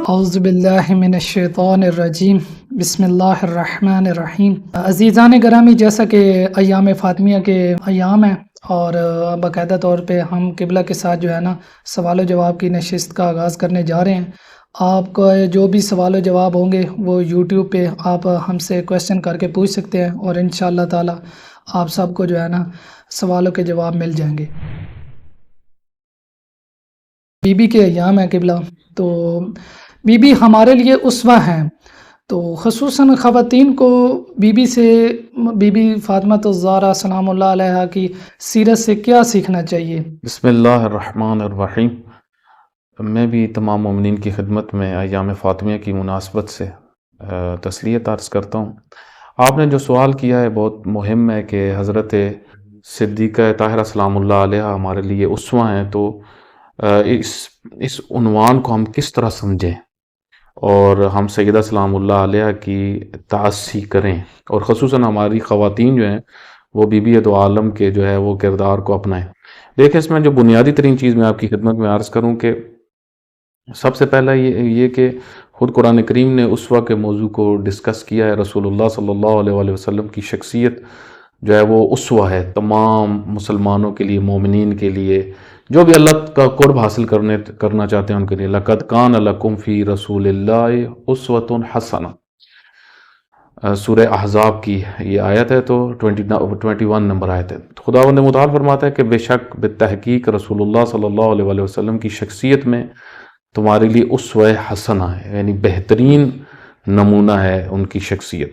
اعوذ باللہ من الشیطان الرجیم بسم اللہ الرحمن الرحیم۔ عزیزان گرامی، جیسا کہ ایام فاطمیہ کے ایام ہیں اور باقاعدہ طور پہ ہم قبلہ کے ساتھ جو ہے نا سوال و جواب کی نشست کا آغاز کرنے جا رہے ہیں۔ آپ کو جو بھی سوال و جواب ہوں گے وہ یوٹیوب پہ آپ ہم سے کویسچن کر کے پوچھ سکتے ہیں اور انشاءاللہ تعالی آپ سب کو جو ہے نا سوالوں کے جواب مل جائیں گے۔ بی بی کے ایام ہے قبلہ، تو بی بی ہمارے لیے اسوہ ہیں، تو خصوصاً خواتین کو بی بی فاطمہ الزہرا سلام اللہ علیہا کی سیرت سے کیا سیکھنا چاہیے؟ بسم اللہ الرحمن الرحیم۔ میں بھی تمام مومنین کی خدمت میں ایام فاطمیہ کی مناسبت سے تسلیت عرض کرتا ہوں۔ آپ نے جو سوال کیا ہے بہت مہم ہے کہ حضرت صدیقہ طاہرہ سلام اللہ علیہ ہمارے لیے اسوہ ہیں، تو اس عنوان کو ہم کس طرح سمجھیں اور ہم سیدہ سلام اللہ علیہ کی تعاسی کریں، اور خصوصاً ہماری خواتین جو ہیں وہ بی بی دو عالم کے جو ہے وہ کردار کو اپنائیں۔ دیکھیں، اس میں جو بنیادی ترین چیز میں آپ کی خدمت میں عرض کروں کہ سب سے پہلا یہ کہ خود قرآن کریم نے اسوہ کے موضوع کو ڈسکس کیا ہے۔ رسول اللہ صلی اللہ علیہ وسلم کی شخصیت جو ہے وہ اسوہ ہے تمام مسلمانوں کے لیے، مومنین کے لیے، جو بھی اللہ کا قرب حاصل کرنا چاہتے ہیں ان کے لیے۔ لَقَدْ كَانَ لَكُمْ فِي رَسُولِ اللَّهِ أُسْوَةٌ حَسَنَةٌ، سورہ احزاب کی یہ آیت ہے، تو 21 نمبر آیت ہے۔ خداوند متعال فرماتا ہے کہ بے شک بالتحقیق رسول اللہ صلی اللہ علیہ وسلم کی شخصیت میں تمہارے لیے اسوہ حسنہ ہے، یعنی بہترین نمونہ ہے ان کی شخصیت۔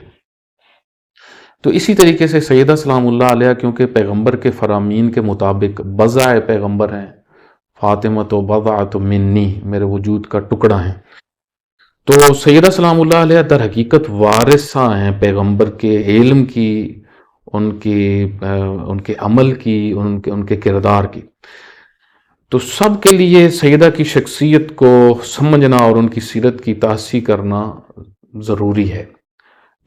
تو اسی طریقے سے سیدہ سلام اللہ علیہ کیونکہ پیغمبر کے فرامین کے مطابق بضع پیغمبر ہیں، فاطمہ تو بضعۃ منی، میرے وجود کا ٹکڑا ہیں، تو سیدہ سلام اللہ علیہ در حقیقت وارثہ ہیں پیغمبر کے علم کی، ان کے عمل کی، ان کے کردار کی۔ تو سب کے لیے سیدہ کی شخصیت کو سمجھنا اور ان کی سیرت کی تحسی کرنا ضروری ہے۔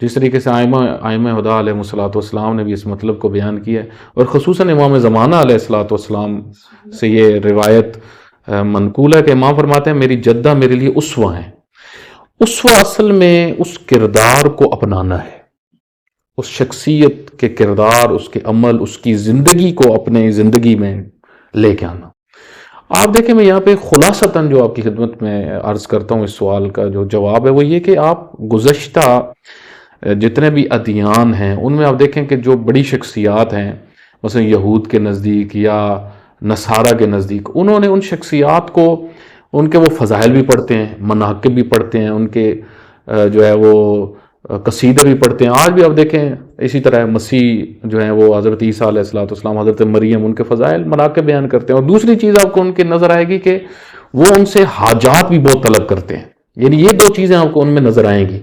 جس طریقے سے ائمہ ہدیٰ علیہ السلام نے بھی اس مطلب کو بیان کیا ہے، اور خصوصاً امام زمانہ علیہ السلام سے یہ روایت منقول ہے کہ امام فرماتے ہیں میری جدہ میرے لیے اسوہ ہیں۔ اسوہ اصل میں اس کردار کو اپنانا ہے، اس شخصیت کے کردار، اس کے عمل، اس کی زندگی کو اپنے زندگی میں لے کے آنا۔ آپ دیکھیں، میں یہاں پہ خلاصتاً جو آپ کی خدمت میں عرض کرتا ہوں اس سوال کا جو جواب ہے وہ یہ کہ آپ گزشتہ جتنے بھی ادیان ہیں ان میں آپ دیکھیں کہ جو بڑی شخصیات ہیں، مثلا یہود کے نزدیک یا نصارہ کے نزدیک، انہوں نے ان شخصیات کو، ان کے وہ فضائل بھی پڑھتے ہیں، مناقب بھی پڑھتے ہیں، ان کے جو ہے وہ قصیدے بھی پڑھتے ہیں۔ آج بھی آپ دیکھیں اسی طرح مسیح جو ہیں وہ حضرت عیسیٰ علیہ السلام، حضرت مریم، ان کے فضائل مناقب بیان کرتے ہیں۔ اور دوسری چیز آپ کو ان کے نظر آئے گی کہ وہ ان سے حاجات بھی بہت طلب کرتے ہیں، یعنی یہ دو چیزیں آپ کو ان میں نظر آئیں گی۔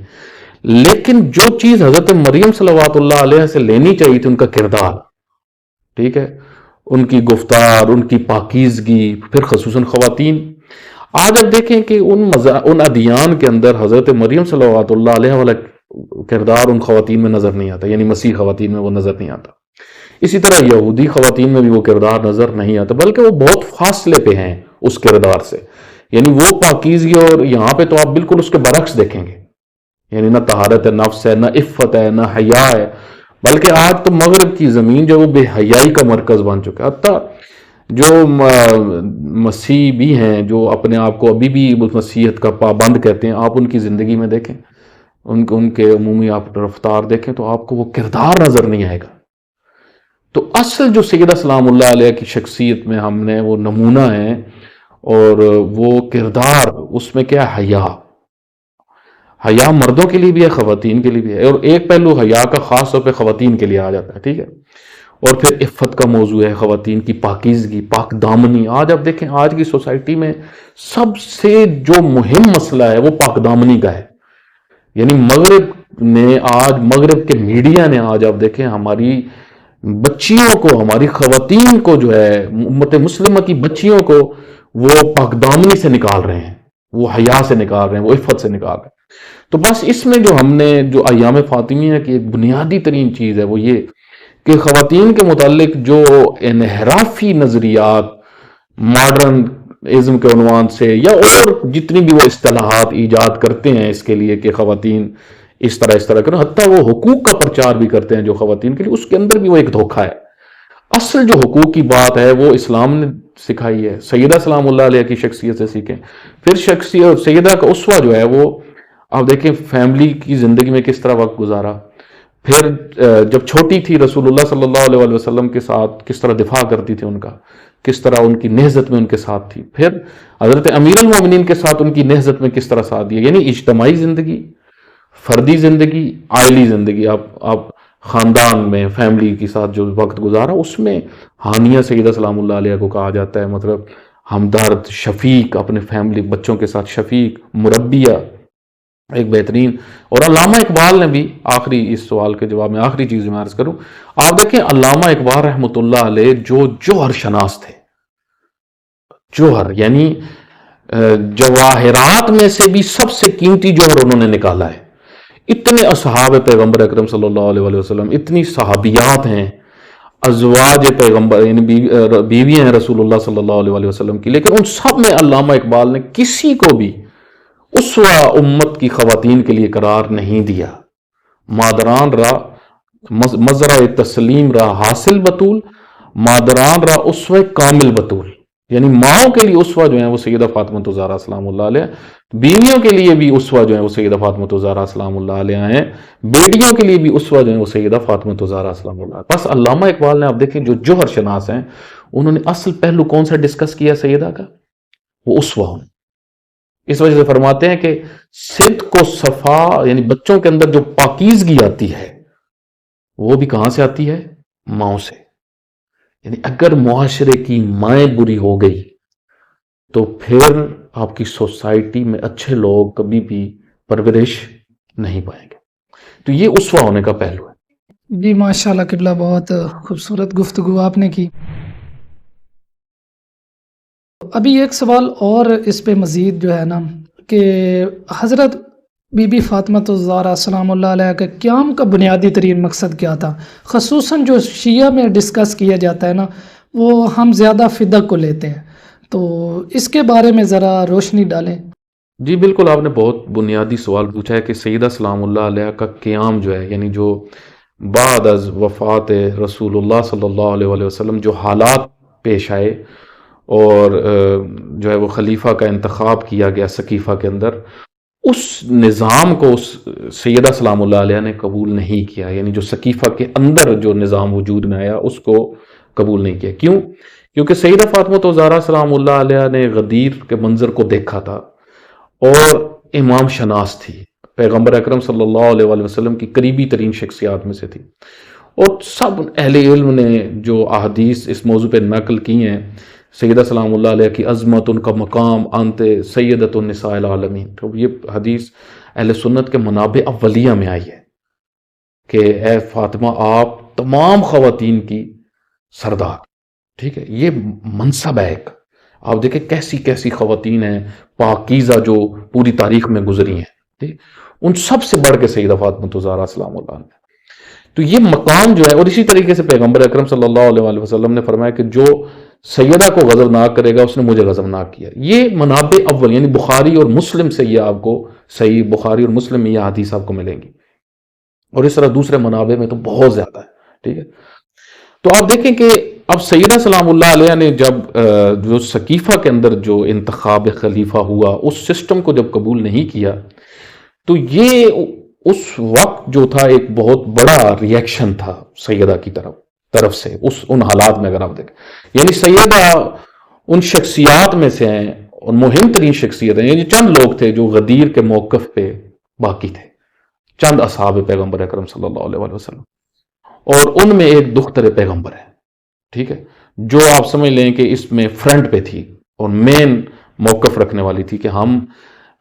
لیکن جو چیز حضرت مریم صلوات اللہ علیہ سے لینی چاہیے تھی، ان کا کردار، ٹھیک ہے، ان کی گفتار، ان کی پاکیزگی، پھر خصوصاً خواتین، آج آپ دیکھیں کہ ان ادیان کے اندر حضرت مریم صلوات اللہ علیہ والا کردار ان خواتین میں نظر نہیں آتا، یعنی مسیح خواتین میں وہ نظر نہیں آتا۔ اسی طرح یہودی خواتین میں بھی وہ کردار نظر نہیں آتا، بلکہ وہ بہت فاصلے پہ ہیں اس کردار سے، یعنی وہ پاکیزگی، اور یہاں پہ تو آپ بالکل اس کے برعکس دیکھیں گے، یعنی نہ طہارت نفس ہے، نہ عفت ہے، نہ حیا ہے، بلکہ آج تو مغرب کی زمین جو وہ بے حیائی کا مرکز بن چکا ہے۔ حتیٰ جو مسیح بھی ہیں، جو اپنے آپ کو ابھی بھی مسیحیت کا پابند کہتے ہیں، آپ ان کی زندگی میں دیکھیں، ان کے عمومی آپ رفتار دیکھیں تو آپ کو وہ کردار نظر نہیں آئے گا۔ تو اصل جو سیدہ سلام اللہ علیہ کی شخصیت میں ہم نے وہ نمونہ ہے، اور وہ کردار، اس میں کیا حیا، حیا مردوں کے لیے بھی ہے، خواتین کے لیے بھی ہے، اور ایک پہلو حیا کا خاص طور پہ خواتین کے لیے آ جاتا ہے، ٹھیک ہے، اور پھر عفت کا موضوع ہے، خواتین کی پاکیزگی، پاک دامنی۔ آج آپ دیکھیں آج کی سوسائٹی میں سب سے جو مہم مسئلہ ہے وہ پاک دامنی کا ہے، یعنی مغرب کے میڈیا نے آج آپ دیکھیں ہماری بچیوں کو، ہماری خواتین کو جو ہے امت مسلمہ کی بچیوں کو وہ پاک دامنی سے نکال رہے ہیں، وہ حیا سے نکال رہے ہیں، وہ عفت سے نکال رہے ہیں۔ تو بس اس میں جو ہم نے جو ایام فاطمیہ کی ایک بنیادی ترین چیز ہے وہ یہ کہ خواتین کے متعلق جو انحرافی نظریات، ماڈرن ازم کے عنوان سے یا اور جتنی بھی وہ اصطلاحات ایجاد کرتے ہیں اس کے لیے کہ خواتین اس طرح کریں، حتیٰ وہ حقوق کا پرچار بھی کرتے ہیں جو خواتین کے لیے، اس کے اندر بھی وہ ایک دھوکہ ہے۔ اصل جو حقوق کی بات ہے وہ اسلام نے سکھائی ہے، سیدہ سلام اللہ علیہ کی شخصیت سے سیکھیں۔ پھر شخصیت سیدہ کا اسوہ جو ہے وہ آپ دیکھیں فیملی کی زندگی میں کس طرح وقت گزارا، پھر جب چھوٹی تھی رسول اللہ صلی اللہ علیہ وسلم کے ساتھ کس طرح دفاع کرتی تھی ان کا، کس طرح ان کی نہضت میں ان کے ساتھ تھی، پھر حضرت امیر المومنین کے ساتھ ان کی نہضت میں کس طرح ساتھ دیا، یعنی اجتماعی زندگی، فردی زندگی، عائلی زندگی، آپ خاندان میں فیملی کے ساتھ جو وقت گزارا اس میں ہانیہ سیدہ سلام اللہ علیہ کو کہا جاتا ہے، مطلب ہمدرد، شفیق، اپنے فیملی بچوں کے ساتھ شفیق، مربیہ، ایک بہترین۔ اور علامہ اقبال نے بھی آخری اس سوال کے جواب میں آخری چیز میں عرض کروں، آپ دیکھیں علامہ اقبال رحمۃ اللہ علیہ جو جوہر شناس تھے، جوہر یعنی جواہرات میں سے بھی سب سے قیمتی جوہر انہوں نے نکالا ہے۔ اتنے اصحاب پیغمبر اکرم صلی اللہ علیہ وسلم، اتنی صحابیات ہیں، ازواج پیغمبر یعنی بیویاں ہیں رسول اللہ صلی اللہ علیہ وسلم کی، لیکن ان سب میں علامہ اقبال نے کسی کو بھی اسوہ امت کی خواتین کے لیے قرار نہیں دیا۔ مادران را مزرع تسلیم را حاصل بطول، مادران را اسوہ کامل بطول، یعنی ماؤں کے لیے اسوہ جو ہیں وہ سیدہ فاطمہ الزہرا سلام اللہ علیہ، بیویوں کے لیے بھی اسوہ جو ہیں وہ سیدہ فاطمہ الزہرا سلام اللہ علیہ ہیں، بیٹیوں کے لیے بھی اسوہ جو ہیں وہ سیدہ فاطمہ الزہرا سلام اللہ علیہ۔ بس علامہ اقبال نے آپ دیکھیں جو جوہر شناس ہیں، انہوں نے اصل پہلو کون سا ڈسکس کیا سیدہ کا؟ وہ اسوہ ہونا۔ اس وجہ سے فرماتے ہیں کہ صدق و صفا یعنی بچوں کے اندر جو پاکیزگی آتی ہے وہ بھی کہاں سے آتی ہے؟ ماؤں سے۔ یعنی اگر معاشرے کی مائیں بری ہو گئی تو پھر آپ کی سوسائٹی میں اچھے لوگ کبھی بھی پرورش نہیں پائیں گے۔ تو یہ اسوہ ہونے کا پہلو ہے۔ جی ماشاءاللہ قبلہ، بہت خوبصورت گفتگو آپ نے کی۔ ابھی ایک سوال اور اس پہ مزید جو ہے نا کہ حضرت بی بی فاطمہ الزہرا سلام اللہ علیہ کے قیام کا بنیادی ترین مقصد کیا تھا؟ خصوصاً جو شیعہ میں ڈسکس کیا جاتا ہے نا وہ ہم زیادہ فدق کو لیتے ہیں، تو اس کے بارے میں ذرا روشنی ڈالیں۔ جی بالکل، آپ نے بہت بنیادی سوال پوچھا ہے کہ سیدہ سلام اللہ علیہ کا قیام جو ہے، یعنی جو بعد از وفات رسول اللہ صلی اللہ علیہ وسلم جو حالات پیش آئے اور جو ہے وہ خلیفہ کا انتخاب کیا گیا سقیفہ کے اندر، اس نظام کو اس سیدہ سلام اللہ علیہ نے قبول نہیں کیا، یعنی جو سقیفہ کے اندر جو نظام وجود میں آیا اس کو قبول نہیں کیا۔ کیوں؟ کیونکہ سیدہ فاطمہ الزہرا سلام اللہ علیہ نے غدیر کے منظر کو دیکھا تھا اور امام شناس تھی، پیغمبر اکرم صلی اللہ علیہ وسلم کی قریبی ترین شخصیات میں سے تھی، اور سب اہل علم نے جو احادیث اس موضوع پہ نقل کی ہیں، سیدہ سلام اللہ علیہ کی عظمت، ان کا مقام، انت سیدۃ النساء العالمین، تو یہ حدیث اہل سنت کے منابع اولیہ میں آئی ہے کہ اے فاطمہ آپ تمام خواتین کی سردار، ٹھیک ہے، یہ منصب ہے ایک۔ آپ دیکھیں کیسی کیسی خواتین ہیں پاکیزہ جو پوری تاریخ میں گزری ہیں، ٹھیک، ان سب سے بڑھ کے سیدہ فاطمہ الزہرا سلام اللہ علیہ۔ تو یہ مقام جو ہے، اور اسی طریقے سے پیغمبر اکرم صلی اللہ علیہ وسلم نے فرمایا کہ جو سیدہ کو غضبناک کرے گا اس نے مجھے غضبناک کیا۔ یہ منابع اول، یعنی بخاری اور مسلم سے یہ آپ کو صحیح بخاری اور مسلم میں یہ حدیث آپ کو ملیں گی، اور اس طرح دوسرے منابع میں تو بہت زیادہ ہے، ٹھیک ہے۔ تو آپ دیکھیں کہ اب سیدہ سلام اللہ علیہ نے جب جو سقیفہ کے اندر جو انتخاب خلیفہ ہوا اس سسٹم کو جب قبول نہیں کیا، تو یہ اس وقت جو تھا ایک بہت بڑا ریئیکشن تھا سیدہ کی طرف سے ان حالات میں۔ اگر آپ دیکھیں یعنی سیدہ ان شخصیات میں سے ہیں اور مہم ترین شخصیت ہیں، یعنی چند لوگ تھے جو غدیر کے موقف پہ باقی تھے، چند اصحاب پیغمبر اکرم صلی اللہ علیہ وسلم، اور ان میں ایک دختر پیغمبر ہے، ٹھیک ہے، جو آپ سمجھ لیں کہ اس میں فرنٹ پہ تھی اور مین موقف رکھنے والی تھی کہ ہم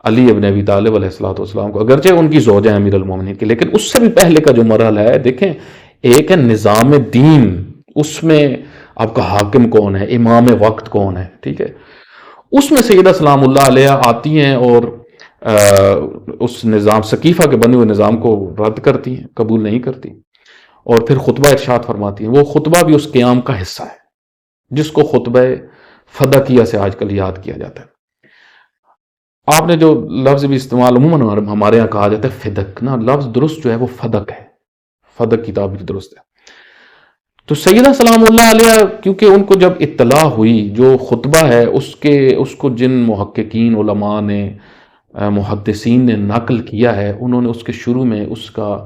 علی ابن ابی طالب علیہ السلام کو، اگرچہ ان کی زوجہ امیر المومنین کی، لیکن اس سے بھی پہلے کا جو مرحلہ ہے دیکھیں، ایک ہے نظام دین، اس میں آپ کا حاکم کون ہے، امام وقت کون ہے، ٹھیک ہے، اس میں سیدہ سلام اللہ علیہ آتی ہیں اور اس نظام سقیفہ کے بنے ہوئے نظام کو رد کرتی ہیں، قبول نہیں کرتی، اور پھر خطبہ ارشاد فرماتی ہیں۔ وہ خطبہ بھی اس قیام کا حصہ ہے جس کو خطبہ فدقیہ سے آج کل یاد کیا جاتا ہے. آپ نے جو لفظ بھی استعمال عموماً ہمارے یہاں کہا جاتا ہے فدق، نا لفظ درست جو ہے وہ فدق ہے، فدق کی تعبیر درست ہے. تو سیدہ سلام اللہ علیہ کیونکہ ان کو جب اطلاع ہوئی، جو خطبہ ہے اس کو جن محققین علماء نے محدثین نے نقل کیا ہے، انہوں نے اس کے شروع میں اس کا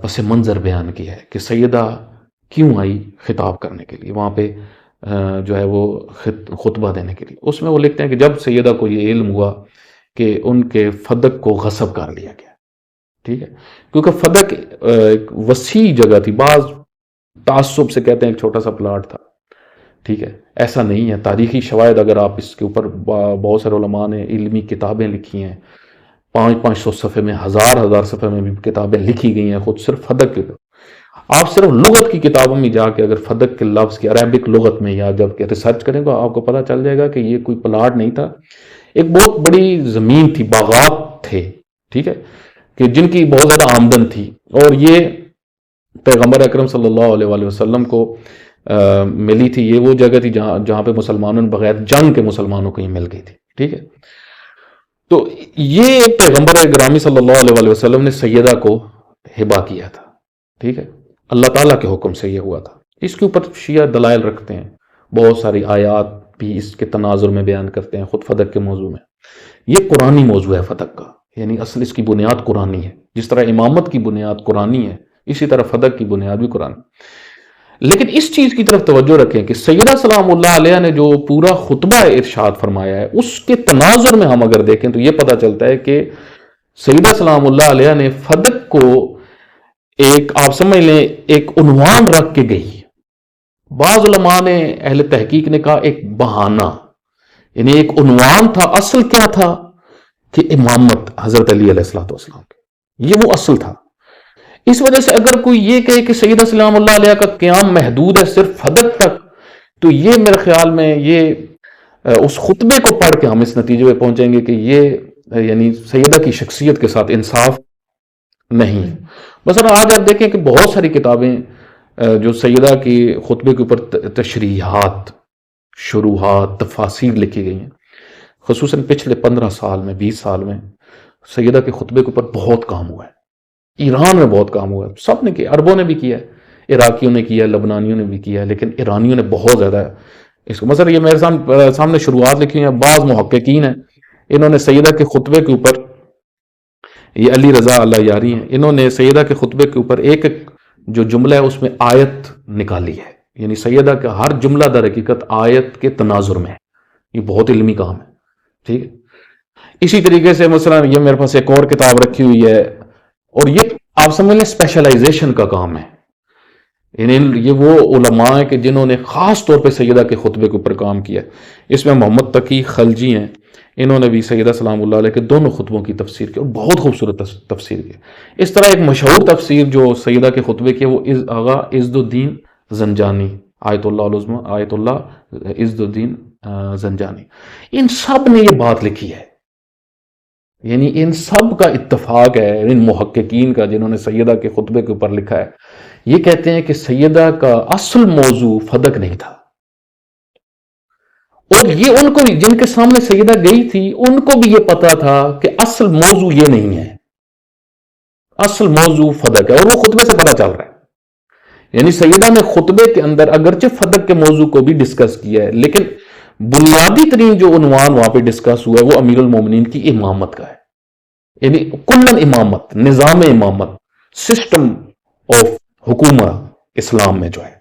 پس منظر بیان کیا ہے کہ سیدہ کیوں آئی خطاب کرنے کے لیے وہاں پہ جو ہے وہ خطبہ دینے کے لیے. اس میں وہ لکھتے ہیں کہ جب سیدہ کو یہ علم ہوا کہ ان کے فدق کو غصب کر لیا گیا، ٹھیک ہے، کیونکہ فدق ایک وسیع جگہ تھی. بعض تعصب سے کہتے ہیں ایک چھوٹا سا پلاٹ تھا، ٹھیک ہے، ایسا نہیں ہے. تاریخی شواہد اگر آپ اس کے اوپر بہت سارے علماء نے علمی کتابیں لکھی ہیں، 500 صفحے میں، ہزار صفحے میں بھی کتابیں لکھی گئی ہیں خود صرف فدق کے اوپر. آپ صرف لغت کی کتابوں میں جا کے اگر فدق کے لفظ کی عربک لغت میں یا جب کہ ریسرچ کریں گے آپ کو پتہ چل جائے گا کہ یہ کوئی پلاٹ نہیں تھا، ایک بہت بڑی زمین تھی، باغات تھے، ٹھیک ہے، کہ جن کی بہت زیادہ آمدن تھی. اور یہ پیغمبر اکرم صلی اللہ علیہ وآلہ وسلم کو ملی تھی. یہ وہ جگہ تھی جہاں پہ مسلمانوں نے بغیر جنگ کے مسلمانوں کو یہ مل گئی تھی، ٹھیک ہے. تو یہ پیغمبر گرامی صلی اللہ علیہ وآلہ وسلم نے سیدہ کو ہبہ کیا تھا، ٹھیک ہے، اللہ تعالیٰ کے حکم سے یہ ہوا تھا. اس کے اوپر شیعہ دلائل رکھتے ہیں، بہت ساری آیات بھی اس کے تناظر میں بیان کرتے ہیں خود فدق کے موضوع میں. یہ قرآنی موضوع ہے فدق کا، یعنی اصل اس کی بنیاد قرآنی ہے. جس طرح امامت کی بنیاد قرآنی ہے، اسی طرح فدق کی بنیاد بھی قرآن. لیکن اس چیز کی طرف توجہ رکھیں کہ سیدہ سلام اللہ علیہ نے جو پورا خطبہ ارشاد فرمایا ہے، اس کے تناظر میں ہم اگر دیکھیں تو یہ پتہ چلتا ہے کہ سیدہ سلام اللہ علیہ نے فدق کو ایک، آپ سمجھ لیں، ایک عنوان رکھ کے گئی. بعض علماء نے، اہل تحقیق نے کہا ایک بہانہ، یعنی ایک عنوان تھا. اصل کیا تھا کہ امامت حضرت علی علیہ السلام کی، یہ وہ اصل تھا. اس وجہ سے اگر کوئی یہ کہے کہ سیدہ سلام اللہ علیہ کا قیام محدود ہے صرف فدق تک، تو یہ میرے خیال میں یہ اس خطبے کو پڑھ کے ہم اس نتیجے پہ پہنچیں گے کہ یہ یعنی سیدہ کی شخصیت کے ساتھ انصاف نہیں. مثلا آج آپ دیکھیں کہ بہت ساری کتابیں جو سیدہ کی خطبے کے اوپر تشریحات، شروحات، تفاسیر لکھی گئی ہیں، خصوصاً پچھلے 15 سال میں، 20 سال میں سیدہ کے خطبے کے اوپر بہت کام ہوا ہے. ایران میں بہت کام ہوا ہے، سب نے کیا، عربوں نے بھی کیا ہے، عراقیوں نے کیا ہے، لبنانیوں نے بھی کیا ہے، لیکن ایرانیوں نے بہت زیادہ اس کو. مثلا یہ میرے سامنے شروعات لکھی ہیں، بعض محققین ہیں، انہوں نے سیدہ کے خطبے کے اوپر، یہ علی رضا اللہ یاری ہیں، انہوں نے سیدہ کے خطبے کے اوپر ایک جو جملہ ہے اس میں آیت نکالی ہے. یعنی سیدہ کا ہر جملہ در حقیقت آیت کے تناظر میں ہے. یہ بہت علمی کام ہے، ٹھیک ہے. اسی طریقے سے مثلا یہ میرے پاس ایک اور کتاب رکھی ہوئی ہے، اور یہ آپ سمجھ لیں اسپیشلائزیشن کا کام ہے. یعنی یہ وہ علماء ہیں کہ جنہوں نے خاص طور پہ سیدہ کے خطبے کے اوپر کام کیا. اس میں محمد تقی خلجی ہیں، انہوں نے بھی سیدہ سلام اللہ علیہ کے دونوں خطبوں کی تفسیر کی اور بہت خوبصورت تفسیر کی. اس طرح ایک مشہور تفسیر جو سیدہ کے خطبے کی وہ آغا عزد الدین زنجانی، آیت اللہ العظمی، آیت اللہ عزد الدین زنجانی، ان سب نے یہ بات لکھی ہے. یعنی ان سب کا اتفاق ہے، ان محققین کا جنہوں نے سیدہ کے خطبے کے اوپر لکھا ہے. یہ کہتے ہیں کہ سیدہ کا اصل موضوع فدق نہیں تھا، اور یہ ان کو بھی، جن کے سامنے سیدہ گئی تھی، ان کو بھی یہ پتا تھا کہ اصل موضوع یہ نہیں ہے، اصل موضوع فدق ہے، اور وہ خطبے سے پتا چل رہا ہے. یعنی سیدہ نے خطبے کے اندر اگرچہ فدق کے موضوع کو بھی ڈسکس کیا ہے، لیکن بنیادی ترین جو عنوان وہاں پہ ڈسکس ہوا ہے وہ امیر المومنین کی امامت کا ہے. یعنی کلن امامت، نظام امامت، سسٹم آف حکومت اسلام میں جو ہے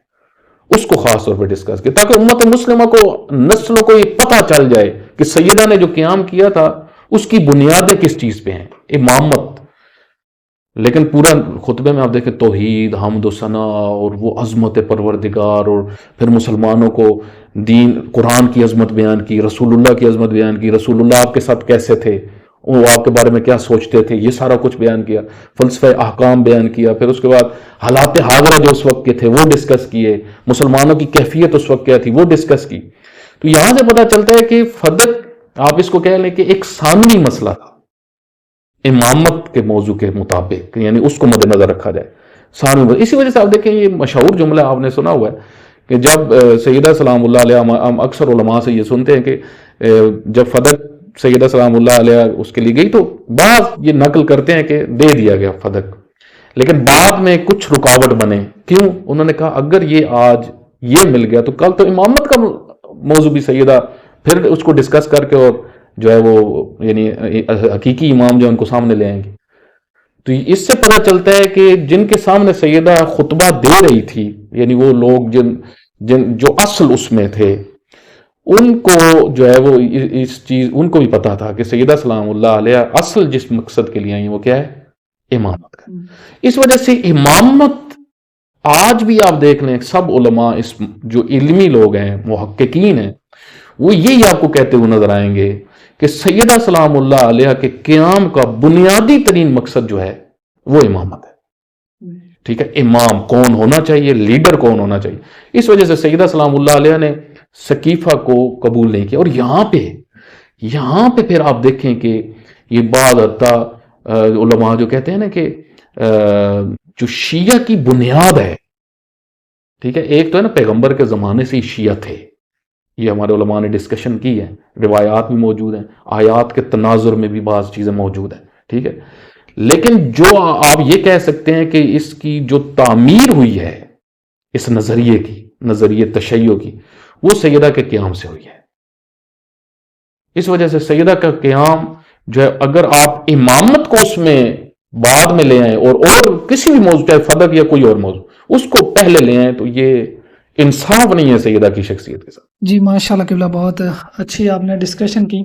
اس کو خاص طور پہ ڈسکس کیا، تاکہ امت مسلمہ کو، نسلوں کو یہ پتہ چل جائے کہ سیدہ نے جو قیام کیا تھا اس کی بنیادیں کس چیز پہ ہیں، امامت. لیکن پورا خطبے میں آپ دیکھیں توحید، حمد و ثنا، اور وہ عظمت پروردگار، اور پھر مسلمانوں کو دین، قرآن کی عظمت بیان کی، رسول اللہ کی عظمت بیان کی، رسول اللہ آپ کے ساتھ کیسے تھے، وہ آپ کے بارے میں کیا سوچتے تھے، یہ سارا کچھ بیان کیا. فلسفہ احکام بیان کیا. پھر اس کے بعد حالات حاضرہ جو اس وقت کے تھے وہ ڈسکس کیے، مسلمانوں کی کیفیت اس وقت کیا تھی وہ ڈسکس کی. تو یہاں سے پتہ چلتا ہے کہ فدق، آپ اس کو کہہ لیں کہ ایک ثانوی مسئلہ تھا امامت کے موضوع کے مطابق، یعنی اس کو مد نظر رکھا جائے ثانوی. اسی وجہ سے آپ دیکھیں یہ مشہور جملہ آپ نے سنا ہوا ہے کہ جب سیدہ سلام اللہ علیہ، ہم اکثر علماء سے یہ سنتے ہیں کہ جب فدق سیدہ سلام اللہ علیہ اس کے لیے گئی تو بعض یہ نقل کرتے ہیں کہ دے دیا گیا فدق، لیکن بعد میں کچھ رکاوٹ بنے. کیوں؟ انہوں نے کہا اگر یہ آج یہ مل گیا تو کل تو امامت کا موضوع بھی سیدہ پھر اس کو ڈسکس کر کے اور جو ہے وہ یعنی حقیقی امام جو ان کو سامنے لے آئیں گے. تو اس سے پتہ چلتا ہے کہ جن کے سامنے سیدہ خطبہ دے رہی تھی، یعنی وہ لوگ جو اصل اس میں تھے، ان کو جو ہے وہ اس چیز ان کو بھی پتا تھا کہ سیدہ سلام اللہ علیہ اصل جس مقصد کے لیے آئی ہیں وہ کیا ہے؟ امامت کا. اس وجہ سے امامت آج بھی آپ دیکھ لیں سب علماء، اس جو علمی لوگ ہیں، محققین ہیں، وہ یہی آپ کو کہتے ہوئے نظر آئیں گے کہ سیدہ سلام اللہ علیہ کے قیام کا بنیادی ترین مقصد جو ہے وہ امامت ہے. ٹھیک ہے، امام کون ہونا چاہیے، لیڈر کون ہونا چاہیے. اس وجہ سے سیدہ سلام اللہ علیہ نے سقیفہ کو قبول نہیں کیا. اور یہاں پہ پھر آپ دیکھیں کہ یہ بعض علماء جو کہتے ہیں نا کہ جو شیعہ کی بنیاد ہے، ٹھیک ہے، ایک تو ہے نا پیغمبر کے زمانے سے ہی شیعہ تھے، یہ ہمارے علماء نے ڈسکشن کی ہے، روایات بھی موجود ہیں، آیات کے تناظر میں بھی بعض چیزیں موجود ہیں. ٹھیک ہے، لیکن جو آپ یہ کہہ سکتے ہیں کہ اس کی جو تعمیر ہوئی ہے اس نظریے تشیع کی، وہ سیدہ کے قیام سے ہوئی ہے. اس وجہ سے سیدہ کا قیام جو ہے، اگر آپ امامت کو اس میں بعد میں لے آئیں اور کسی بھی موضوع، چاہے فدق یا کوئی اور موضوع، اس کو پہلے لے آئیں، تو یہ انصاف نہیں ہے سیدہ کی شخصیت کے ساتھ. جی ماشاءاللہ قبلہ، بہت اچھی آپ نے ڈسکشن کی.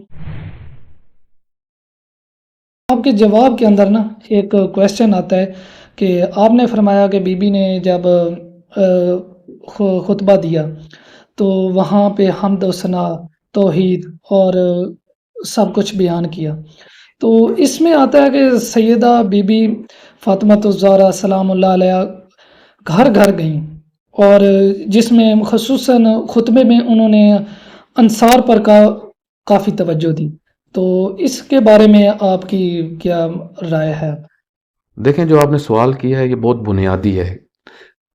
آپ کے جواب کے اندر نا ایک کویسچن آتا ہے کہ آپ نے فرمایا کہ بی بی نے جب خطبہ دیا تو وہاں پہ حمد و ثنا، توحید اور سب کچھ بیان کیا. تو اس میں آتا ہے کہ سیدہ بی بی فاطمہ الزہرا سلام اللہ علیہ گھر گھر گئیں، اور جس میں خصوصاً خطبے میں انہوں نے انصار پر کافی توجہ دی. تو اس کے بارے میں آپ کی کیا رائے ہے؟ دیکھیں، جو آپ نے سوال کیا ہے یہ بہت بنیادی ہے،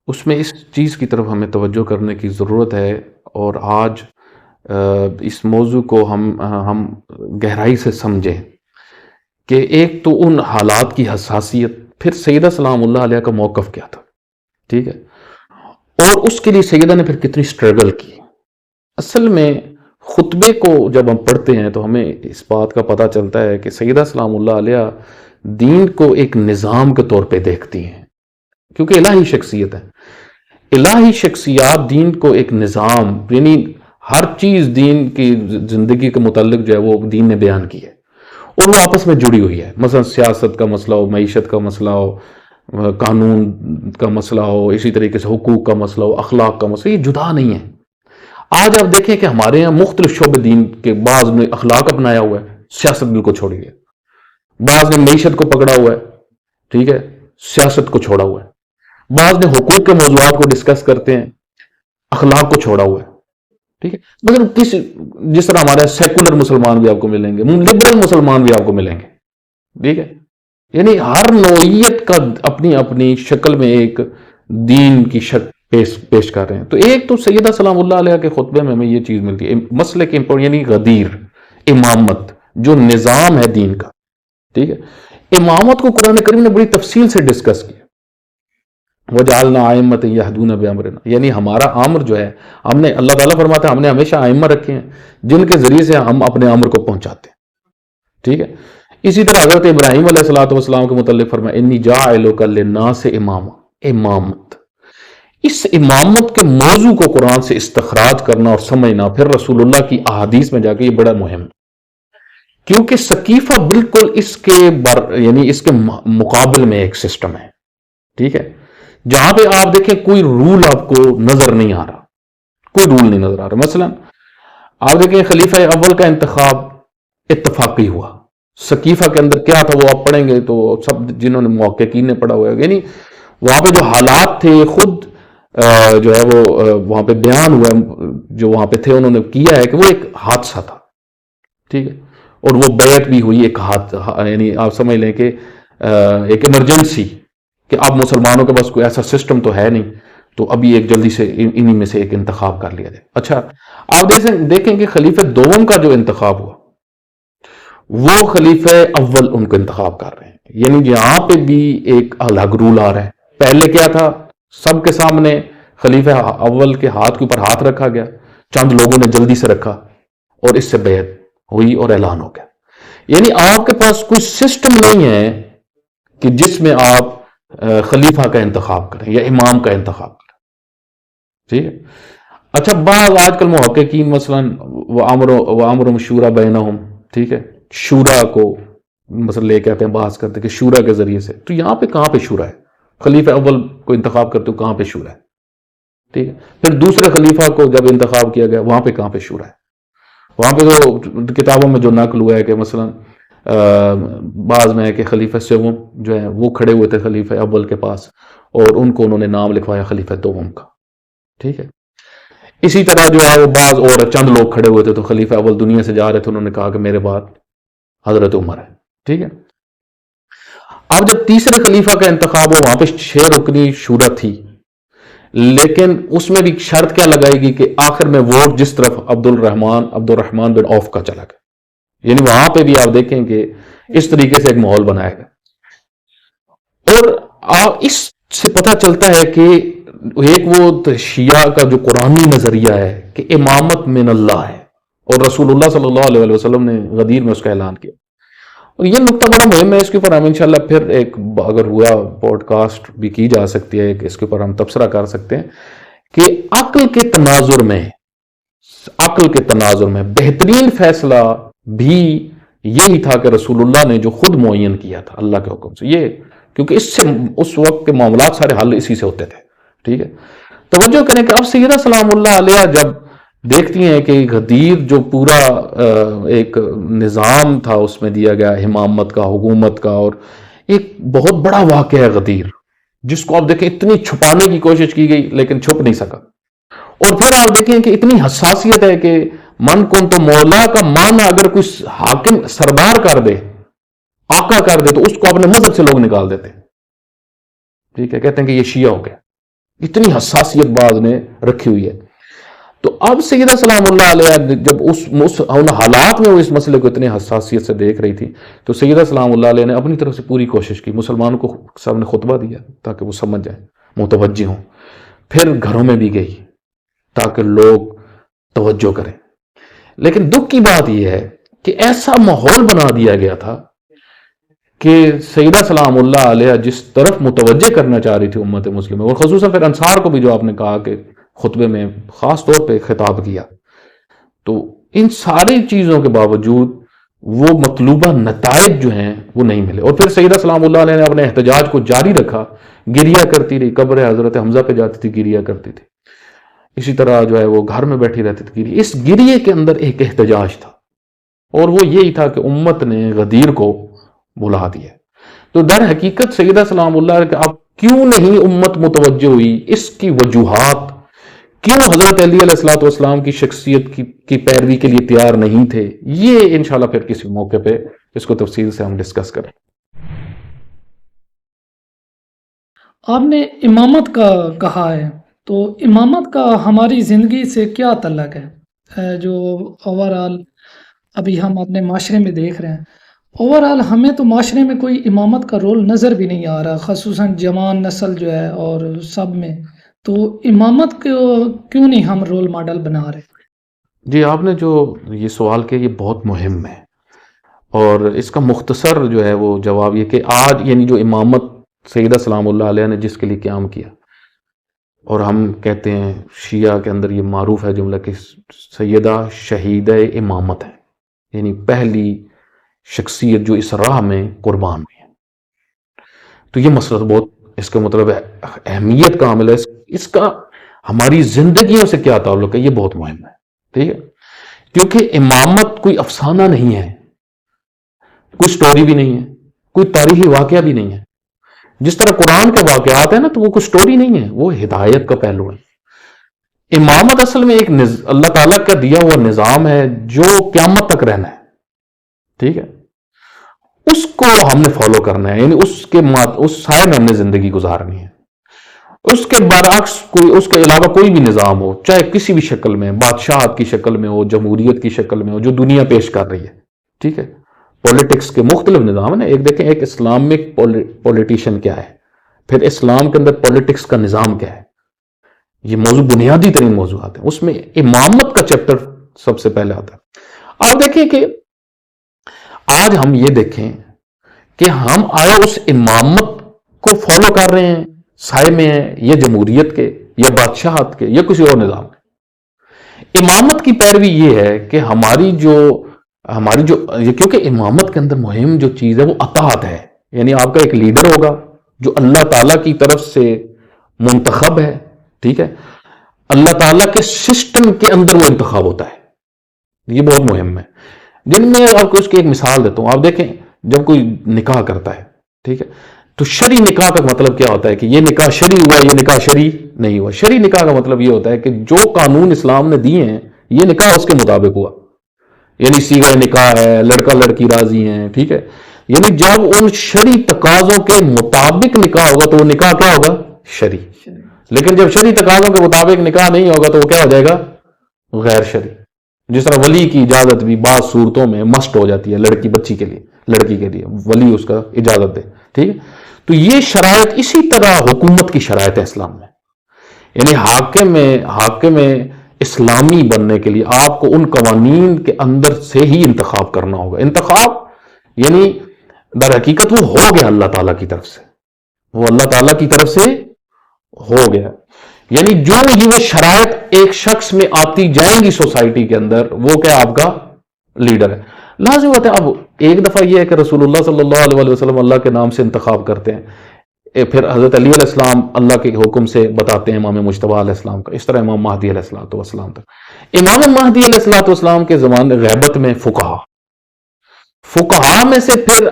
اس میں اس چیز کی طرف ہمیں توجہ کرنے کی ضرورت ہے. اور آج اس موضوع کو ہم گہرائی سے سمجھیں کہ ایک تو ان حالات کی حساسیت، پھر سیدہ سلام اللہ علیہ کا موقف کیا تھا. ٹھیک ہے، اور اس کے لیے سیدہ نے پھر کتنی سٹرگل کی. اصل میں خطبے کو جب ہم پڑھتے ہیں تو ہمیں اس بات کا پتہ چلتا ہے کہ سیدہ سلام اللہ علیہ دین کو ایک نظام کے طور پہ دیکھتی ہیں، کیونکہ الہی شخصیت ہے. الہی شخصیات دین کو ایک نظام، یعنی ہر چیز دین کی زندگی کے متعلق جو ہے وہ دین نے بیان کی ہے، اور وہ آپس میں جڑی ہوئی ہے. مثلا سیاست کا مسئلہ ہو، معیشت کا مسئلہ ہو، قانون کا مسئلہ ہو، اسی طریقے سے حقوق کا مسئلہ ہو، اخلاق کا مسئلہ، یہ جدا نہیں ہے. آج آپ دیکھیں کہ ہمارے یہاں مختلف شعبے دین کے، بعض نے اخلاق اپنایا ہوا ہے، سیاست بالکل چھوڑی ہے. بعض نے معیشت کو پکڑا ہوا ہے، ٹھیک ہے، سیاست کو چھوڑا ہوا ہے. بعض نے حقوق کے موضوعات کو ڈسکس کرتے ہیں، اخلاق کو چھوڑا ہوا ہے. ٹھیک ہے، مگر جس طرح ہمارے سیکولر مسلمان بھی آپ کو ملیں گے، لبرل مسلمان بھی آپ کو ملیں گے. ٹھیک ہے، یعنی ہر نوعیت کا اپنی اپنی شکل میں ایک دین کی شکل پیش کر رہے ہیں. تو ایک تو سیدہ سلام اللہ علیہ کے خطبے میں ہمیں یہ چیز ملتی ہے، مسئلے کے یعنی غدیر امامت جو نظام ہے دین کا. ٹھیک ہے، امامت کو قرآن کریم نے بڑی تفصیل سے ڈسکس کیا. وَجَعَلْنَا أَئِمَّةً يَهْدُونَ بِأَمْرِنَا، یعنی ہمارا امر جو ہے، ہم نے، اللہ تعالیٰ فرماتا ہے ہم نے ہمیشہ ائمہ رکھے ہیں جن کے ذریعے سے ہم اپنے امر کو پہنچاتے ہیں. ٹھیک ہے، اسی طرح حضرت ابراہیم علیہ السلام کے متعلق فرمایا انی جاعلک للناس اماما، امامت. اس امامت کے موضوع کو قرآن سے استخراج کرنا اور سمجھنا پھر رسول اللہ کی احادیث میں جا کے، یہ بڑا مہم، کیونکہ سقیفہ بالکل اس کے یعنی اس کے مقابل میں ایک سسٹم ہے. ٹھیک ہے، جہاں پہ آپ دیکھیں کوئی رول آپ کو نظر نہیں آ رہا، کوئی رول نہیں نظر آ رہا. مثلا آپ دیکھیں خلیفہ اول کا انتخاب اتفاقی ہوا. سقیفہ کے اندر کیا تھا وہ آپ پڑھیں گے تو سب جنہوں نے محققین نے پڑھا ہوا ہے، یعنی وہاں پہ جو حالات تھے خود جو ہے وہ وہاں پہ بیان ہوا، جو وہاں پہ تھے انہوں نے کیا ہے کہ وہ ایک حادثہ تھا. ٹھیک ہے، اور وہ بیعت بھی ہوئی ایک یعنی آپ سمجھ لیں کہ ایک ایمرجنسی، کہ اب مسلمانوں کے پاس کوئی ایسا سسٹم تو ہے نہیں، تو ابھی ایک جلدی سے انہی میں سے ایک انتخاب کر لیا جائے. اچھا آپ دیکھیں کہ خلیفہ دوم کا جو انتخاب ہوا وہ خلیفہ اول ان کو انتخاب کر رہے ہیں. یعنی یہاں پہ بھی ایک الگ رول آ رہا ہے. پہلے کیا تھا؟ سب کے سامنے خلیفہ اول کے ہاتھ کے اوپر ہاتھ رکھا گیا، چند لوگوں نے جلدی سے رکھا اور اس سے بیعت ہوئی اور اعلان ہو گیا. یعنی آپ کے پاس کوئی سسٹم نہیں ہے کہ جس میں آپ خلیفہ کا انتخاب کریں یا امام کا انتخاب کریں. ٹھیک ہے. اچھا بعض آج کل محققین مثلا وَأَمْرُهُمْ شُورَى بَيْنَهُمْ، ٹھیک ہے، شورا کو مثلا لے کے آتے ہیں، بحث کرتے ہیں کہ شورا کے ذریعے سے. تو یہاں پہ کہاں پہ شورا ہے؟ خلیفہ اول کو انتخاب کرتے ہو کہاں پہ شورا ہے؟ ٹھیک ہے. پھر دوسرے خلیفہ کو جب انتخاب کیا گیا وہاں پہ کہاں پہ شورا ہے؟ وہاں پہ تو کتابوں میں جو نقل ہوا ہے کہ مثلا بعض میں ہے کہ خلیفہ سوم جو ہے وہ کھڑے ہوئے تھے خلیفہ اول کے پاس اور ان کو انہوں نے نام لکھوایا خلیفہ دوم کا. ٹھیک ہے. اسی طرح جو ہے وہ بعض اور چند لوگ کھڑے ہوئے تھے تو خلیفہ اول دنیا سے جا رہے تھے، انہوں نے کہا کہ میرے بعد حضرت عمر ہے. ٹھیک ہے. اب جب تیسرے خلیفہ کا انتخاب ہو وہاں پہ 6 رکنی شورا تھی، لیکن اس میں بھی شرط کیا لگائی گئی کہ آخر میں ووٹ جس طرف عبد الرحمن بن عوف کا چلا گیا. یعنی وہاں پہ بھی آپ دیکھیں کہ اس طریقے سے ایک ماحول بنایا گیا. اور اس سے پتہ چلتا ہے کہ ایک وہ شیعہ کا جو قرآنی نظریہ ہے کہ امامت من اللہ ہے، اور رسول اللہ صلی اللہ علیہ وسلم نے غدیر میں اس کا اعلان کیا. اور یہ نقطہ بڑا مہم ہے، اس کے اوپر ہم انشاءاللہ پھر ایک اگر ہوا پوڈ کاسٹ بھی کی جا سکتی ہے کہ اس کے اوپر ہم تبصرہ کر سکتے ہیں کہ عقل کے تناظر میں بہترین فیصلہ بھی یہی تھا کہ رسول اللہ نے جو خود معین کیا تھا اللہ کے حکم سے، یہ کیونکہ اس سے اس وقت کے معاملات سارے حل اسی سے ہوتے تھے. ٹھیک ہے. توجہ کریں کہ اب سیدہ سلام اللہ علیہ جب دیکھتی ہیں کہ غدیر جو پورا ایک نظام تھا اس میں دیا گیا امامت کا، حکومت کا، اور ایک بہت بڑا واقعہ ہے غدیر جس کو آپ دیکھیں اتنی چھپانے کی کوشش کی گئی لیکن چھپ نہیں سکا. اور پھر آپ دیکھیں کہ اتنی حساسیت ہے کہ من کن تو مولا کا معنی اگر کوئی حاکم سردار کر دے، آقا کر دے، تو اس کو اپنے مذہب سے لوگ نکال دیتے. ٹھیک ہے. کہتے ہیں کہ یہ شیعہ ہو گیا. اتنی حساسیت بعض نے رکھی ہوئی ہے. تو اب سیدہ سلام اللہ علیہ جب ان حالات میں وہ اس مسئلے کو اتنی حساسیت سے دیکھ رہی تھی تو سیدہ سلام اللہ علیہ نے اپنی طرف سے پوری کوشش کی، مسلمانوں کو سامنے خطبہ دیا تاکہ وہ سمجھ جائیں، متوجہ ہوں. پھر گھروں میں بھی گئی تاکہ لوگ توجہ کریں. لیکن دکھ کی بات یہ ہے کہ ایسا ماحول بنا دیا گیا تھا کہ سیدہ سلام اللہ علیہ جس طرف متوجہ کرنا چاہ رہی تھی امت مسلمہ، اور خصوصاً پھر انصار کو بھی جو آپ نے کہا کہ خطبے میں خاص طور پہ خطاب کیا، تو ان ساری چیزوں کے باوجود وہ مطلوبہ نتائج جو ہیں وہ نہیں ملے. اور پھر سیدہ سلام اللہ علیہ نے اپنے احتجاج کو جاری رکھا، گریہ کرتی رہی، قبر حضرت حمزہ پہ جاتی تھی گریہ کرتی تھی، اسی طرح جو ہے وہ گھر میں بیٹھی رہتی تھی گریہ. اس گریہ کے اندر ایک احتجاج تھا اور وہ یہی تھا کہ امت نے غدیر کو بلا دیا. تو در حقیقت سیدہ سلام اللہ علیہ کہ اب کیوں نہیں امت متوجہ ہوئی، اس کی وجوہات، کیوں حضرت علی علیہ الصلوۃ والسلام کی شخصیت کی پیروی کے لیے تیار نہیں تھے، یہ انشاءاللہ پھر کسی موقع پہ اس کو تفصیل سے ہم ڈسکس کریں. آپ نے امامت کا کہا ہے، تو امامت کا ہماری زندگی سے کیا تعلق ہے؟ جو اوورآل ابھی ہم اپنے معاشرے میں دیکھ رہے ہیں، اوورآل ہمیں تو معاشرے میں کوئی امامت کا رول نظر بھی نہیں آ رہا، خصوصاً جوان نسل جو ہے اور سب میں. تو امامت کو کیوں نہیں ہم رول ماڈل بنا رہے؟ جی آپ نے جو یہ سوال کیا یہ بہت مہم ہے، اور اس کا مختصر جو ہے وہ جواب یہ کہ آج یعنی جو امامت سیدہ سلام اللہ علیہ نے جس کے لیے قیام کیا، اور ہم کہتے ہیں شیعہ کے اندر یہ معروف ہے جملہ کہ سیدہ شہیدہ امامت ہے، یعنی پہلی شخصیت جو اس راہ میں قربان ہوئی ہے. تو یہ مسئلہ بہت اس کا مطلب ہے اہمیت کا عامل ہے. اس کا ہماری زندگیوں سے کیا تعلق ہے یہ بہت مہم ہے. ٹھیک ہے. کیونکہ امامت کوئی افسانہ نہیں ہے، کوئی سٹوری بھی نہیں ہے، کوئی تاریخی واقعہ بھی نہیں ہے. جس طرح قرآن کے واقعات ہیں نا تو وہ کوئی سٹوری نہیں ہے، وہ ہدایت کا پہلو ہے. امامت اصل میں ایک اللہ تعالیٰ کا دیا ہوا نظام ہے جو قیامت تک رہنا ہے. ٹھیک ہے. اس کو ہم نے فالو کرنا ہے، یعنی اس سائے میں ہم نے زندگی گزارنی ہے. اس کے برعکس اس کے علاوہ کوئی بھی نظام ہو، چاہے کسی بھی شکل میں، بادشاہت کی شکل میں ہو، جمہوریت کی شکل میں ہو، جو دنیا پیش کر رہی ہے، ٹھیک ہے، پولیٹکس کے مختلف نظام ہیں، ایک دیکھیں ایک اسلامک پولیٹیشین کیا ہے، پھر اسلام کے اندر پولیٹکس کا نظام کیا ہے، یہ موضوع بنیادی ترین موضوعات ہیں، اس میں امامت کا چیپٹر سب سے پہلے آتا ہے۔ آپ دیکھیں کہ آج ہم یہ دیکھیں کہ ہم آیا اس امامت کو فالو کر رہے ہیں، سائے میں ہیں، یا جمہوریت کے یا بادشاہت کے یا کسی اور نظام کے۔ امامت کی پیروی یہ ہے کہ ہماری جو کیونکہ امامت کے اندر مہم جو چیز ہے وہ اطاعت ہے، یعنی آپ کا ایک لیڈر ہوگا جو اللہ تعالیٰ کی طرف سے منتخب ہے، ٹھیک ہے، اللہ تعالیٰ کے سسٹم کے اندر وہ انتخاب ہوتا ہے، یہ بہت مہم ہے۔ جن میں آپ کو اس کی ایک مثال دیتا ہوں، آپ دیکھیں جب کوئی نکاح کرتا ہے، ٹھیک ہے، تو شرعی نکاح کا مطلب کیا ہوتا ہے کہ یہ نکاح شرعی ہوا، یہ نکاح شرعی نہیں ہوا۔ شرعی نکاح کا مطلب یہ ہوتا ہے کہ جو قانون اسلام نے دیے ہیں یہ نکاح اس کے مطابق ہوا، یعنی صیغہ نکاح ہے، لڑکا لڑکی راضی ہیں، ٹھیک ہے، یعنی جب ان شرعی تقاضوں کے مطابق نکاح ہوگا تو وہ نکاح کیا ہوگا؟ شرعی۔ لیکن جب شرعی تقاضوں کے مطابق نکاح نہیں ہوگا تو وہ کیا ہو جائے گا؟ غیر شرعی۔ جس طرح ولی کی اجازت بھی بعض صورتوں میں مسٹ ہو جاتی ہے، لڑکی کے لیے ولی اس کا اجازت دے، ٹھیک ہے۔ تو یہ شرائط اسی طرح حکومت کی شرائط ہے اسلام میں، یعنی حاکم اسلامی بننے کے لیے آپ کو ان قوانین کے اندر سے ہی انتخاب کرنا ہوگا۔ انتخاب یعنی در حقیقت وہ ہو گیا اللہ تعالیٰ کی طرف سے، وہ اللہ تعالیٰ کی طرف سے ہو گیا، یعنی جو ہی وہ شرائط ایک شخص میں آتی جائیں گی سوسائٹی کے اندر، وہ کیا آپ کا لیڈر ہے۔ لازم بات ہے، اب ایک دفعہ یہ ہے کہ رسول اللہ صلی اللہ علیہ وسلم اللہ کے نام سے انتخاب کرتے ہیں، پھر حضرت علی علیہ السلام اللہ کے حکم سے بتاتے ہیں امام مجتبیٰ علیہ السلام کا، اس طرح امام مہدی علیہ السلام تک۔ امام مہدی علیہ السلام کے زمانے غیبت میں فقہا میں سے پھر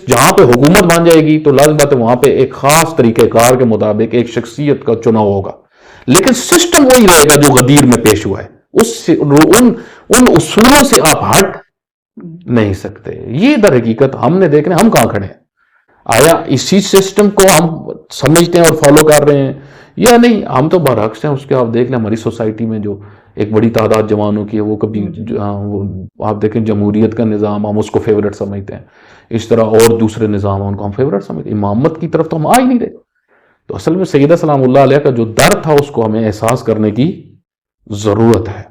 جہاں پہ حکومت بن جائے گی تو لازم بات ہے وہاں پہ ایک خاص طریقہ کار کے مطابق ایک شخصیت کا چناؤ ہوگا، لیکن سسٹم وہی رہے گا جو غدیر میں پیش ہوا ہے، ان اصولوں سے آپ ہٹ نہیں سکتے۔ یہ در حقیقت ہم نے دیکھنا، ہم کہاں کھڑے ہیں، آیا اسی سسٹم کو ہم سمجھتے ہیں اور فالو کر رہے ہیں یا نہیں؟ ہم تو برعکس ہیں اس کے۔ آپ دیکھ لیں ہماری سوسائٹی میں جو ایک بڑی تعداد جوانوں کی ہے، وہ کبھی آپ دیکھیں جمہوریت کا نظام ہم اس کو فیورٹ سمجھتے ہیں، اس طرح اور دوسرے نظام ان کو ہم فیورٹ سمجھتے ہیں، امامت کی طرف تو ہم آ ہی نہیں رہے۔ تو اصل میں سیدہ سلام اللہ علیہ کا جو در تھا اس کو ہمیں احساس کرنے کی ضرورت ہے۔